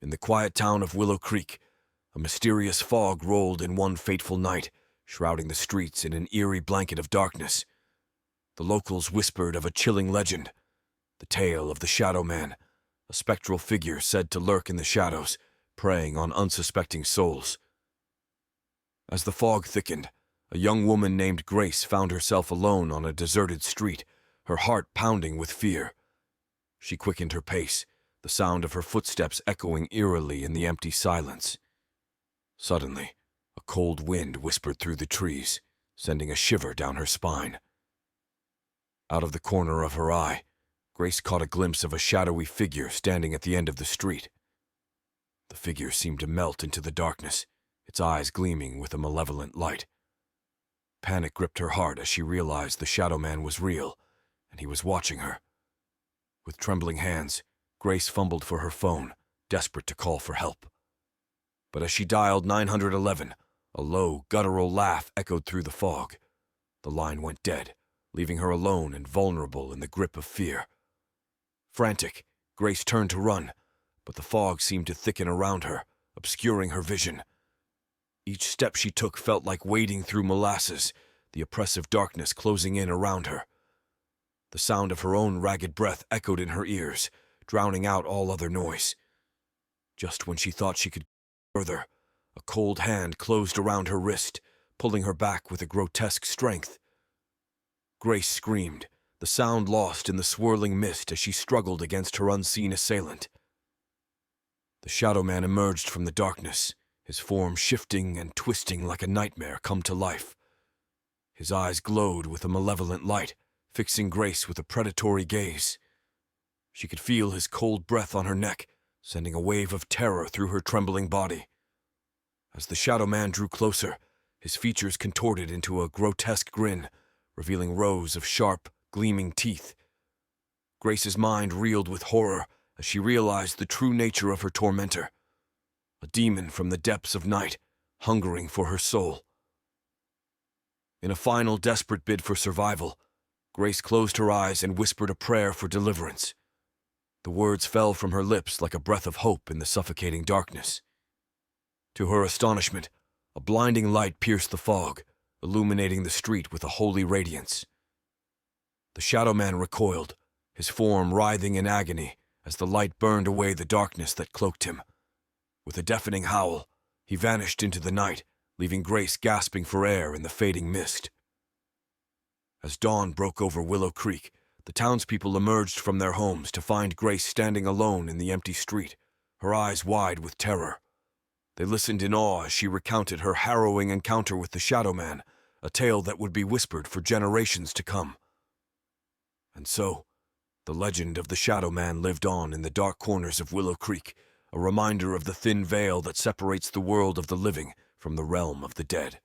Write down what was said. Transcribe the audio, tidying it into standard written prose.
In the quiet town of Willow Creek, a mysterious fog rolled in one fateful night, shrouding the streets in an eerie blanket of darkness. The locals whispered of a chilling legend, the tale of the Shadow Man, a spectral figure said to lurk in the shadows, preying on unsuspecting souls. As the fog thickened, a young woman named Grace found herself alone on a deserted street, her heart pounding with fear. She quickened her pace, the sound of her footsteps echoing eerily in the empty silence. Suddenly, a cold wind whispered through the trees, sending a shiver down her spine. Out of the corner of her eye, Grace caught a glimpse of a shadowy figure standing at the end of the street. The figure seemed to melt into the darkness, its eyes gleaming with a malevolent light. Panic gripped her heart as she realized the Shadow Man was real, and he was watching her. With trembling hands, Grace fumbled for her phone, desperate to call for help. But as she dialed 911, a low, guttural laugh echoed through the fog. The line went dead, leaving her alone and vulnerable in the grip of fear. Frantic, Grace turned to run, but the fog seemed to thicken around her, obscuring her vision. Each step she took felt like wading through molasses, the oppressive darkness closing in around her. The sound of her own ragged breath echoed in her ears, drowning out all other noise. Just when she thought she could go further, a cold hand closed around her wrist, pulling her back with a grotesque strength. Grace screamed, the sound lost in the swirling mist as she struggled against her unseen assailant. The Shadow Man emerged from the darkness, his form shifting and twisting like a nightmare come to life. His eyes glowed with a malevolent light, fixing Grace with a predatory gaze. She could feel his cold breath on her neck, sending a wave of terror through her trembling body. As the Shadow Man drew closer, his features contorted into a grotesque grin, revealing rows of sharp, gleaming teeth. Grace's mind reeled with horror as she realized the true nature of her tormentor. A demon from the depths of night, hungering for her soul. In a final desperate bid for survival, Grace closed her eyes and whispered a prayer for deliverance. The words fell from her lips like a breath of hope in the suffocating darkness. To her astonishment, a blinding light pierced the fog, illuminating the street with a holy radiance. The Shadow Man recoiled, his form writhing in agony as the light burned away the darkness that cloaked him. With a deafening howl, he vanished into the night, leaving Grace gasping for air in the fading mist. As dawn broke over Willow Creek, the townspeople emerged from their homes to find Grace standing alone in the empty street, her eyes wide with terror. They listened in awe as she recounted her harrowing encounter with the Shadow Man, a tale that would be whispered for generations to come. And so, the legend of the Shadow Man lived on in the dark corners of Willow Creek, a reminder of the thin veil that separates the world of the living from the realm of the dead.